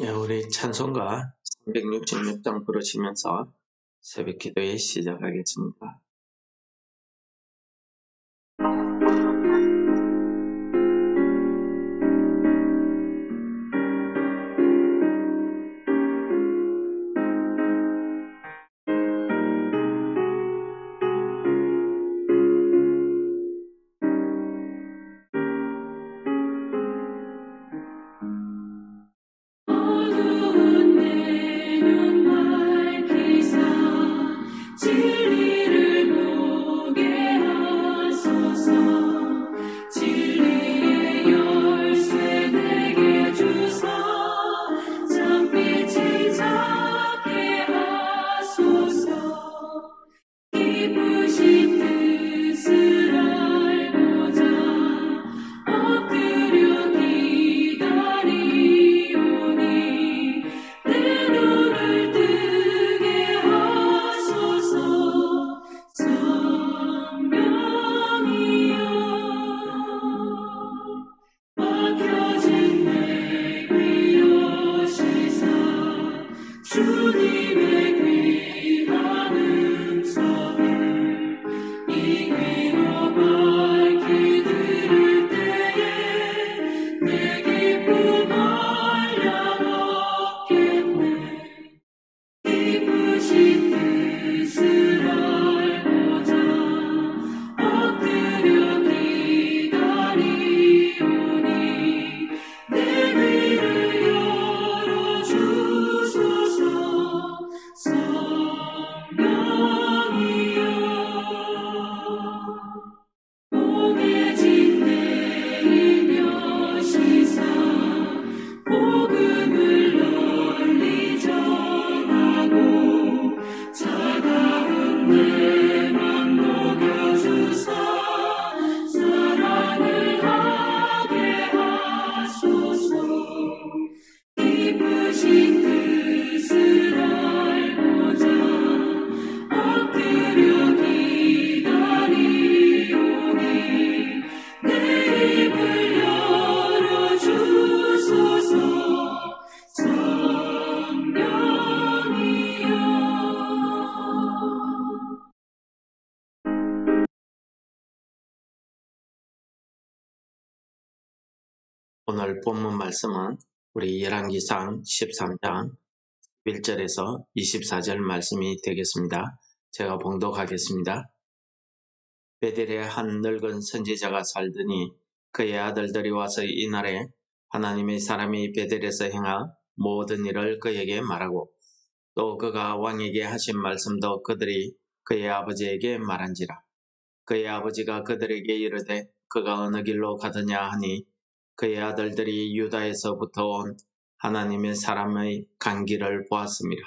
예, 우리 찬송가 366장 부르시면서 새벽 기도에 시작하겠습니다. 어두운 내눈 밝히사 진리를 보게 하소서. 진리의 열쇠 내게 주사 잠빛을 찾게 하소서. 기쁘신 뜻을 알고자 엎드려 기다리오니 내 눈을 뜨게 하소서. 성령이여 막혀진 내 귀 여시사 주님의 귀한 음성을 이 귀로 밝히 들을 때에 내 기쁨 한량 얻겠네. 기쁘신 뜻을 알고자 엎드려 기다리오니 내 귀를 열어주소서. 성령이여 옹해진 내일 여시사 복음을 널리 전하고 차가운 내 맘 녹여주사 사랑을 하게 하소서. 기쁘신 뜻을 알고자 엎드려 기다리오니 내 입을 열어주소서. 성령이여 오늘 본문 말씀은 우리 열왕기상 13장 1절에서 24절 말씀이 되겠습니다. 제가 봉독하겠습니다. 베델에 한 늙은 선지자가 살더니 그의 아들들이 와서 이날에 하나님의 사람이 베델에서 행한 모든 일을 그에게 말하고 또 그가 왕에게 하신 말씀도 그들이 그의 아버지에게 말한지라. 그의 아버지가 그들에게 이르되 그가 어느 길로 가더냐 하니 그의 아들들이 유다에서부터 온 하나님의 사람의 간 길을 보았습니다.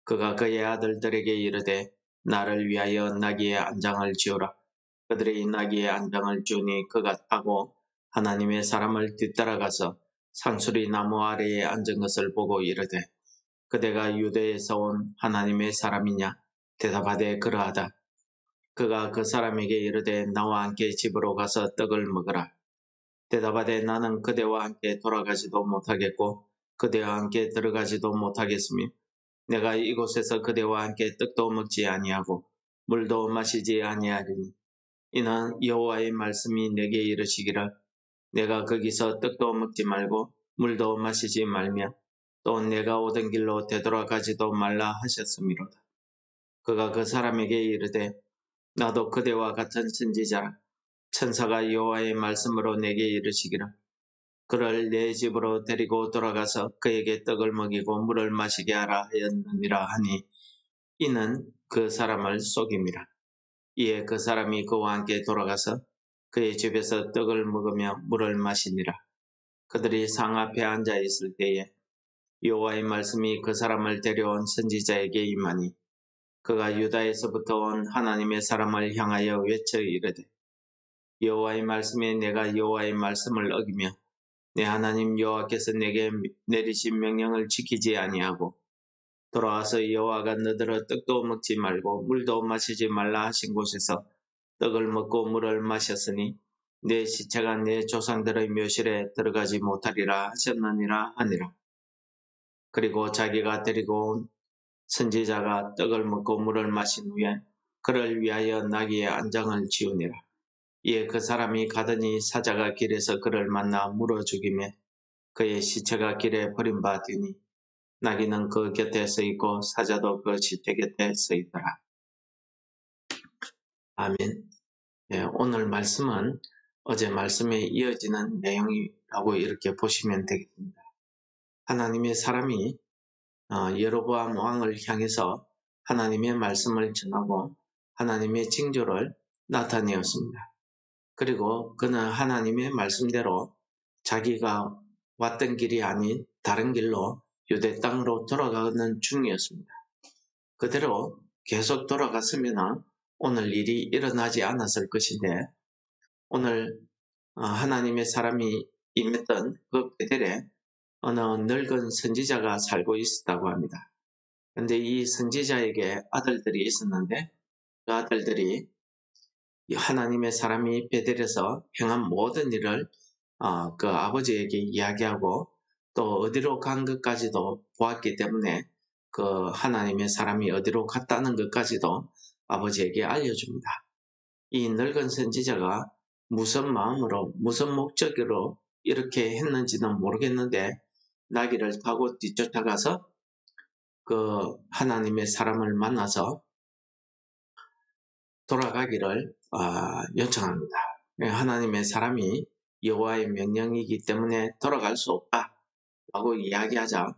그가 그의 아들들에게 이르되 나를 위하여 나귀의 안장을 지으라. 그들이 나귀의 안장을 지으니 그가 타고 하나님의 사람을 뒤따라가서 상수리 나무 아래에 앉은 것을 보고 이르되 그대가 유대에서 온 하나님의 사람이냐? 대답하되 그러하다. 그가 그 사람에게 이르되 나와 함께 집으로 가서 떡을 먹으라. 대답하되 나는 그대와 함께 돌아가지도 못하겠고 그대와 함께 들어가지도 못하겠으며 내가 이곳에서 그대와 함께 떡도 먹지 아니하고 물도 마시지 아니하리니 이는 여호와의 말씀이 내게 이르시기를 내가 거기서 떡도 먹지 말고 물도 마시지 말며 또 내가 오던 길로 되돌아가지도 말라 하셨음이로다. 그가 그 사람에게 이르되 나도 그대와 같은 선지자라. 천사가 여호와의 말씀으로 내게 이르시기를 그를 내 집으로 데리고 돌아가서 그에게 떡을 먹이고 물을 마시게 하라 하였느니라 하니 이는 그 사람을 속임이라. 이에 그 사람이 그와 함께 돌아가서 그의 집에서 떡을 먹으며 물을 마시니라. 그들이 상 앞에 앉아 있을 때에 여호와의 말씀이 그 사람을 데려온 선지자에게 임하니 그가 유다에서부터 온 하나님의 사람을 향하여 외쳐 이르되 여호와의 말씀에 내가 여호와의 말씀을 어기며 내 하나님 여호와께서 내게 내리신 명령을 지키지 아니하고 돌아와서 여호와가 너더러 떡도 먹지 말고 물도 마시지 말라 하신 곳에서 떡을 먹고 물을 마셨으니 내 시체가 내 조상들의 묘실에 들어가지 못하리라 하셨느니라 하니라. 그리고 자기가 데리고 온 선지자가 떡을 먹고 물을 마신 후에 그를 위하여 나귀의 안장을 지우니라. 이에 그 사람이 가더니 사자가 길에서 그를 만나 물어 죽이며 그의 시체가 길에 버림받으니 나귀는 그 곁에 서 있고 사자도 그 시체 곁에 서 있더라. 아멘. 예, 오늘 말씀은 어제 말씀에 이어지는 내용이라고 이렇게 보시면 되겠습니다. 하나님의 사람이 여로보암 왕을 향해서 하나님의 말씀을 전하고 하나님의 징조를 나타내었습니다. 그리고 그는 하나님의 말씀대로 자기가 왔던 길이 아닌 다른 길로 유대 땅으로 돌아가는 중이었습니다. 그대로 계속 돌아갔으면 오늘 일이 일어나지 않았을 것인데 오늘 하나님의 사람이 임했던 그 베델에 어느 늙은 선지자가 살고 있었다고 합니다. 그런데 이 선지자에게 아들들이 있었는데 그 아들들이 하나님의 사람이 베델에서 행한 모든 일을 그 아버지에게 이야기하고 또 어디로 간 것까지도 보았기 때문에 그 하나님의 사람이 어디로 갔다는 것까지도 아버지에게 알려줍니다. 이 늙은 선지자가 무슨 마음으로 무슨 목적으로 이렇게 했는지는 모르겠는데 나귀를 타고 뒤쫓아가서 그 하나님의 사람을 만나서 돌아가기를 요청합니다. 하나님의 사람이 여호와의 명령이기 때문에 돌아갈 수 없다라고 이야기하자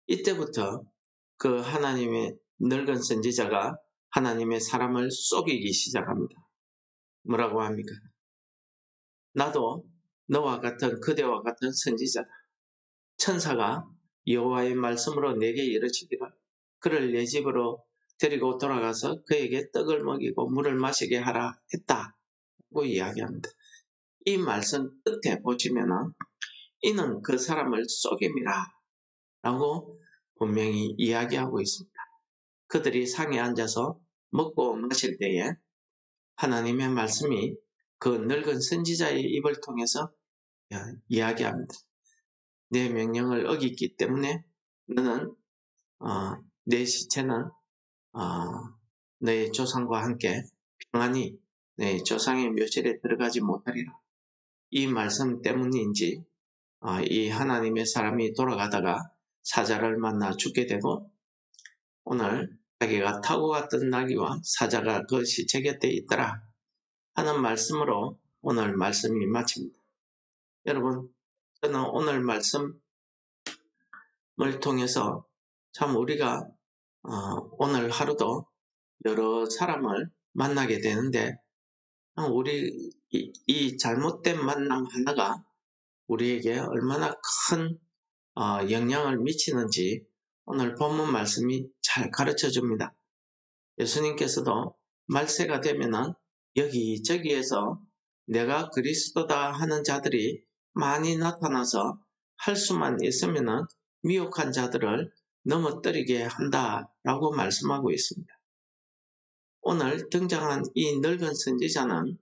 이때부터 그 하나님의 늙은 선지자가 하나님의 사람을 속이기 시작합니다. 뭐라고 합니까? 나도 너와 같은 그대와 같은 선지자다. 천사가 여호와의 말씀으로 내게 이르시기를 그를 내 집으로 데리고 돌아가서 그에게 떡을 먹이고 물을 마시게 하라 했다고 이야기합니다. 이 말씀 끝에 보시면 이는 그 사람을 속임이라 라고 분명히 이야기하고 있습니다. 그들이 상에 앉아서 먹고 마실 때에 하나님의 말씀이 그 늙은 선지자의 입을 통해서 이야기합니다. 내 명령을 어겼기 때문에 너는 내 시체는 너의 조상과 함께 평안히 내 조상의 묘실에 들어가지 못하리라. 이 말씀 때문인지 이 하나님의 사람이 돌아가다가 사자를 만나 죽게 되고 오늘 자기가 타고 갔던 나귀와 사자가 그 시체 곁에 있더라 하는 말씀으로 오늘 말씀이 마칩니다. 여러분, 저는 오늘 말씀을 통해서 참 우리가 오늘 하루도 여러 사람을 만나게 되는데 우리 이 잘못된 만남 하나가 우리에게 얼마나 큰 영향을 미치는지 오늘 본문 말씀이 잘 가르쳐 줍니다. 예수님께서도 말세가 되면은 여기저기에서 내가 그리스도다 하는 자들이 많이 나타나서 할 수만 있으면은 미혹한 자들을 넘어뜨리게 한다라고 말씀하고 있습니다. 오늘 등장한 이 늙은 선지자는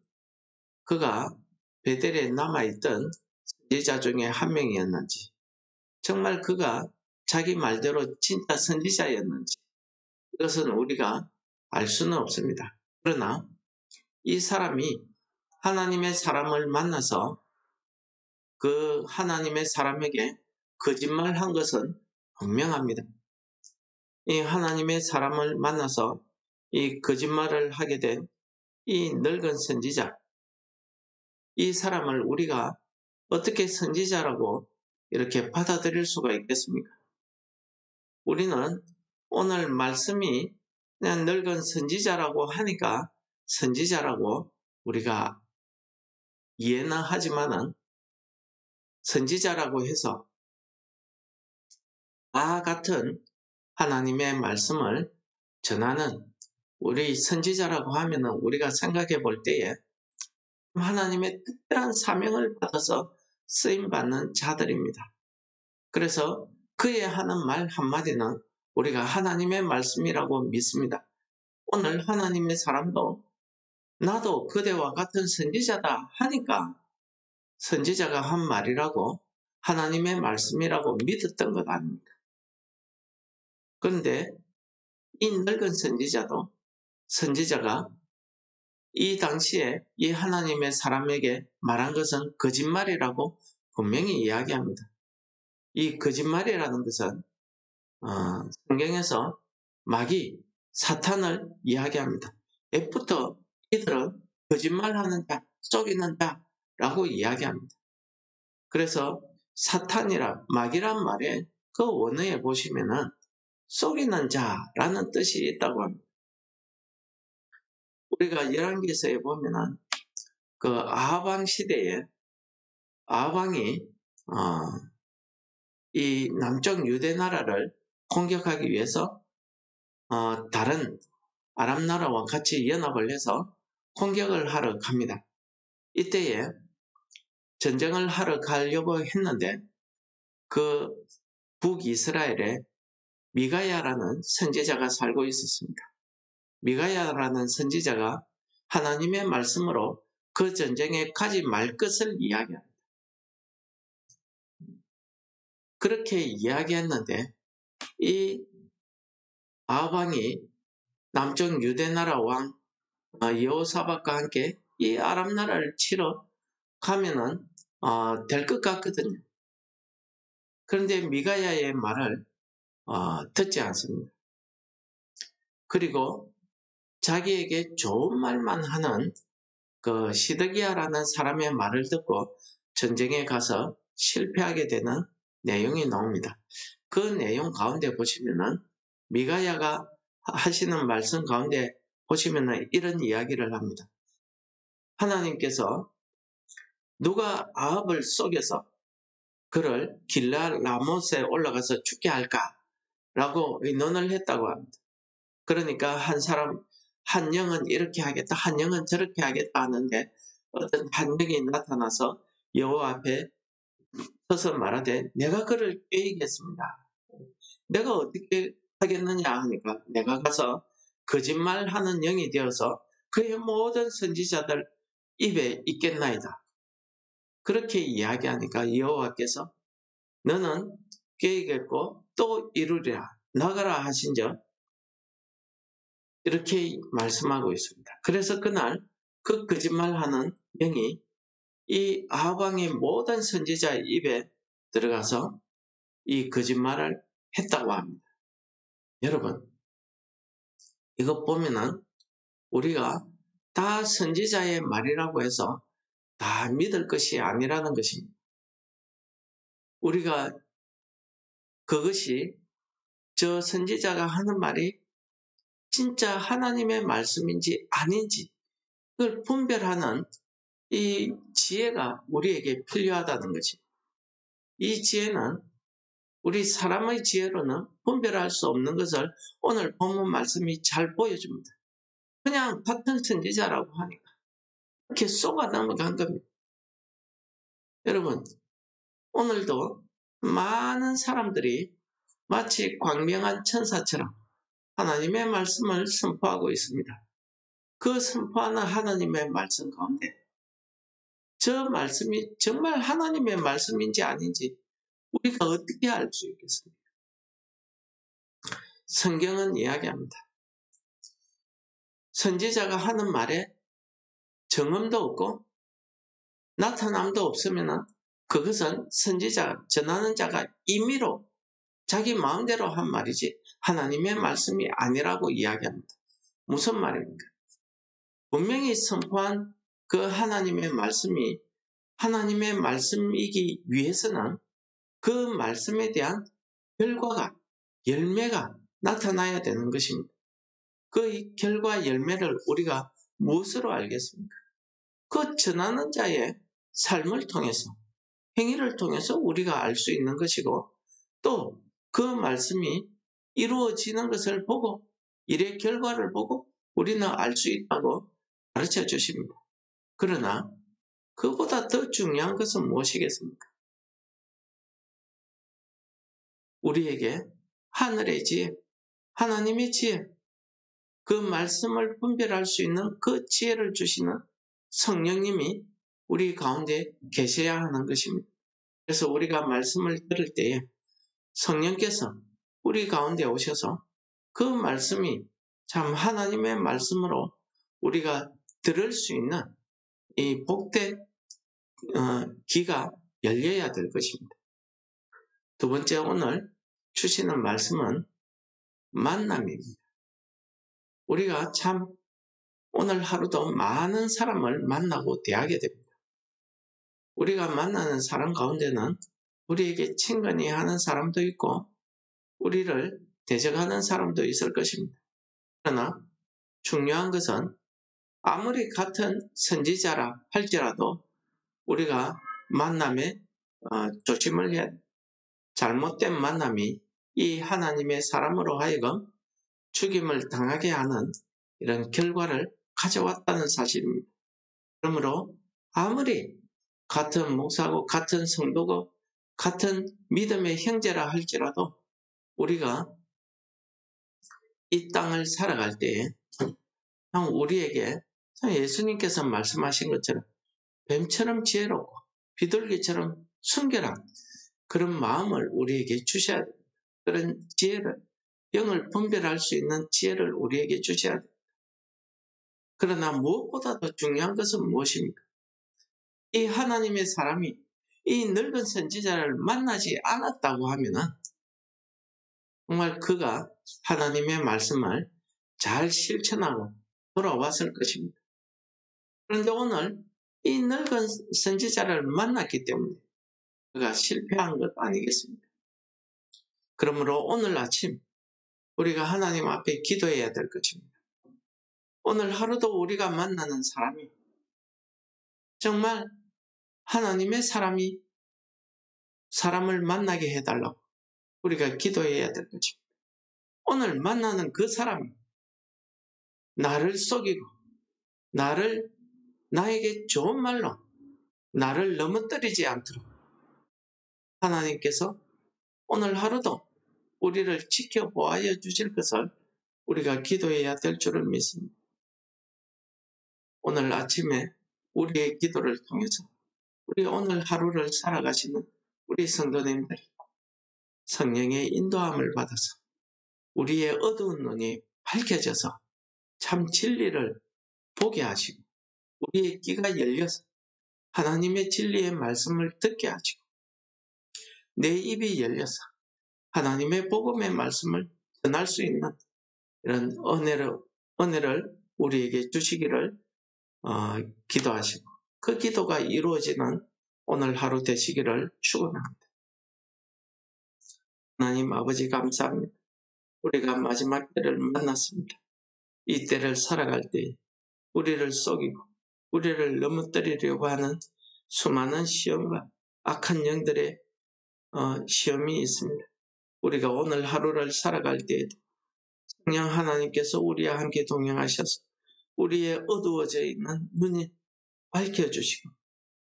그가 베델에 남아있던 선지자 중에 한 명이었는지 정말 그가 자기 말대로 진짜 선지자였는지 이것은 우리가 알 수는 없습니다. 그러나 이 사람이 하나님의 사람을 만나서 그 하나님의 사람에게 거짓말한 것은 분명합니다. 이 하나님의 사람을 만나서 이 거짓말을 하게 된 이 늙은 선지자, 이 사람을 우리가 어떻게 선지자라고 이렇게 받아들일 수가 있겠습니까? 우리는 오늘 말씀이 그냥 늙은 선지자라고 하니까 선지자라고 우리가 이해는 하지만은 선지자라고 해서 나 같은 하나님의 말씀을 전하는 우리 선지자라고 하면은 우리가 생각해 볼 때에 하나님의 특별한 사명을 받아서 쓰임받는 자들입니다. 그래서 그의 하는 말 한마디는 우리가 하나님의 말씀이라고 믿습니다. 오늘 하나님의 사람도 나도 그대와 같은 선지자다 하니까 선지자가 한 말이라고 하나님의 말씀이라고 믿었던 것 아닙니까? 그런데 이 늙은 선지자가 이 당시에 이 하나님의 사람에게 말한 것은 거짓말이라고 분명히 이야기합니다. 이 거짓말이라는 것은 성경에서 마귀, 사탄을 이야기합니다. 옛부터 이들은 거짓말하는 자, 속이는 자라고 이야기합니다. 그래서 마귀란 말에 그 원어에 보시면은 속이는 자라는 뜻이 있다고 합니다. 우리가 열왕기서에 보면은 그 아합 시대에 아합이 이 남쪽 유대 나라를 공격하기 위해서 다른 아람 나라와 같이 연합을 해서 공격을 하러 갑니다. 이때에 전쟁을 하러 가려고 했는데 그 북이스라엘에 미가야라는 선지자가 살고 있었습니다. 미가야라는 선지자가 하나님의 말씀으로 그 전쟁에 가지 말 것을 이야기합니다. 그렇게 이야기했는데 이 아합이 남쪽 유대 나라 왕 여호사밧과 함께 이 아람 나라를 치러 가면은 될 것 같거든요. 그런데 미가야의 말을 듣지 않습니다. 그리고 자기에게 좋은 말만 하는 그 시드기야라는 사람의 말을 듣고 전쟁에 가서 실패하게 되는 내용이 나옵니다. 그 내용 가운데 보시면은 미가야가 하시는 말씀 가운데 보시면은 이런 이야기를 합니다. 하나님께서 누가 아합을 속여서 그를 길랄 라못에 올라가서 죽게 할까라고 의논을 했다고 합니다. 그러니까 한 영은 이렇게 하겠다, 한 영은 저렇게 하겠다 하는데 어떤 한 영이 나타나서 여호와 앞에 서서 말하되 내가 그를 꾀이겠습니다. 내가 어떻게 하겠느냐 하니까 내가 가서 거짓말하는 영이 되어서 그의 모든 선지자들 입에 있겠나이다. 그렇게 이야기하니까 여호와께서 너는 꾀이겠고 또 이루리라 나가라 하신즉 이렇게 말씀하고 있습니다. 그래서 그날 그 거짓말하는 영이 이 아합 왕의 모든 선지자의 입에 들어가서 이 거짓말을 했다고 합니다. 여러분, 이것 보면은 우리가 다 선지자의 말이라고 해서 다 믿을 것이 아니라는 것입니다. 우리가 그것이 저 선지자가 하는 말이 진짜 하나님의 말씀인지 아닌지 그걸 분별하는 이 지혜가 우리에게 필요하다는 것입니다. 이 지혜는 우리 사람의 지혜로는 분별할 수 없는 것을 오늘 본문 말씀이 잘 보여줍니다. 그냥 같은 선지자라고 하니까 이렇게 쏘가 넘어간 겁니다. 여러분, 오늘도 많은 사람들이 마치 광명한 천사처럼 하나님의 말씀을 선포하고 있습니다. 그 선포하는 하나님의 말씀 가운데 저 말씀이 정말 하나님의 말씀인지 아닌지 우리가 어떻게 알 수 있겠습니까? 성경은 이야기합니다. 선지자가 하는 말에 정음도 없고 나타남도 없으면 그것은 선지자, 전하는 자가 임의로 자기 마음대로 한 말이지 하나님의 말씀이 아니라고 이야기합니다. 무슨 말입니까? 분명히 선포한 그 하나님의 말씀이 하나님의 말씀이기 위해서는 그 말씀에 대한 결과가, 열매가 나타나야 되는 것입니다. 그 결과 열매를 우리가 무엇으로 알겠습니까? 그 전하는 자의 삶을 통해서, 행위를 통해서 우리가 알 수 있는 것이고 또 그 말씀이 이루어지는 것을 보고 일의 결과를 보고 우리는 알 수 있다고 가르쳐 주십니다. 그러나 그보다 더 중요한 것은 무엇이겠습니까? 우리에게 하늘의 지혜, 하나님의 지혜, 그 말씀을 분별할 수 있는 그 지혜를 주시는 성령님이 우리 가운데 계셔야 하는 것입니다. 그래서 우리가 말씀을 들을 때에 성령께서 우리 가운데 오셔서 그 말씀이 참 하나님의 말씀으로 우리가 들을 수 있는 이 복된 귀가 열려야 될 것입니다. 두 번째, 오늘 주시는 말씀은 만남입니다. 우리가 참 오늘 하루도 많은 사람을 만나고 대하게 됩니다. 우리가 만나는 사람 가운데는 우리에게 친근히 하는 사람도 있고 우리를 대적하는 사람도 있을 것입니다. 그러나 중요한 것은 아무리 같은 선지자라 할지라도 우리가 만남에 조심을 해야 합니다. 잘못된 만남이 이 하나님의 사람으로 하여금 죽임을 당하게 하는 이런 결과를 가져왔다는 사실입니다. 그러므로 아무리 같은 목사고 같은 성도고 같은 믿음의 형제라 할지라도 우리가 이 땅을 살아갈 때에 우리에게 예수님께서 말씀하신 것처럼 뱀처럼 지혜롭고 비둘기처럼 순결한 그런 마음을 우리에게 주셔야 됩니다. 그런 지혜를, 영을 분별할 수 있는 지혜를 우리에게 주셔야 됩니다. 그러나 무엇보다도 중요한 것은 무엇입니까? 이 하나님의 사람이 이 늙은 선지자를 만나지 않았다고 하면은 정말 그가 하나님의 말씀을 잘 실천하고 돌아왔을 것입니다. 그런데 오늘 이 늙은 선지자를 만났기 때문에 그가 실패한 것 아니겠습니까? 그러므로 오늘 아침 우리가 하나님 앞에 기도해야 될 것입니다. 오늘 하루도 우리가 만나는 사람이 정말 하나님의 사람을 만나게 해달라고 우리가 기도해야 될 것입니다. 오늘 만나는 그 사람이 나를 속이고 나에게 좋은 말로 나를 넘어뜨리지 않도록 하나님께서 오늘 하루도 우리를 지켜보아여 주실 것을 우리가 기도해야 될 줄을 믿습니다. 오늘 아침에 우리의 기도를 통해서 우리 오늘 하루를 살아가시는 우리 성도님들 성령의 인도함을 받아서 우리의 어두운 눈이 밝혀져서 참 진리를 보게 하시고 우리의 귀가 열려서 하나님의 진리의 말씀을 듣게 하시고 내 입이 열려서 하나님의 복음의 말씀을 전할 수 있는 이런 은혜를 우리에게 주시기를 기도하시고 그 기도가 이루어지는 오늘 하루 되시기를 축원합니다. 하나님 아버지 감사합니다. 우리가 마지막 때를 만났습니다. 이 때를 살아갈 때 우리를 속이고 우리를 넘어뜨리려고 하는 수많은 시험과 악한 영들의 시험이 있습니다. 우리가 오늘 하루를 살아갈 때에도 성령 하나님께서 우리와 함께 동행하셔서 우리의 어두워져 있는 눈이 밝혀주시고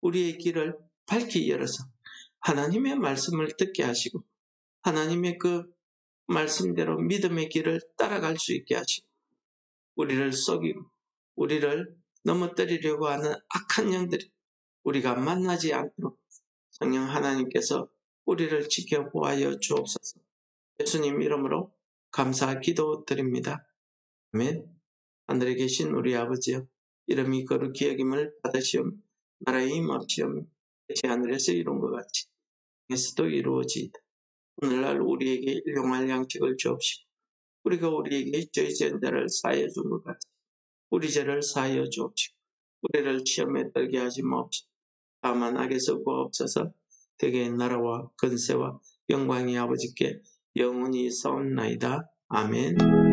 우리의 길을 밝히 열어서 하나님의 말씀을 듣게 하시고 하나님의 그 말씀대로 믿음의 길을 따라갈 수 있게 하시고 우리를 속이고 우리를 넘어뜨리려고 하는 악한 영들이 우리가 만나지 않도록 성령 하나님께서 우리를 지켜보아여 주옵소서. 예수님 이름으로 감사 기도드립니다. 아멘. 하늘에 계신 우리 아버지여, 이름이 거룩히 여김을 받으시오. 나라의 임합시오. 제 하늘에서 이룬 것 같이 땅에서도 이루어지이다. 오늘날 우리에게 일용할 양식을 주옵시고 우리가 우리에게 죄 지은 자를 사하여 준 것 같이 우리 죄를 사하여 주옵시고 우리를 시험에 들게 하지 마옵시고 다만 악에서 구하옵소서. 대개의 나라와 권세와 영광이 아버지께 영원히 있사옵나이다. 아멘.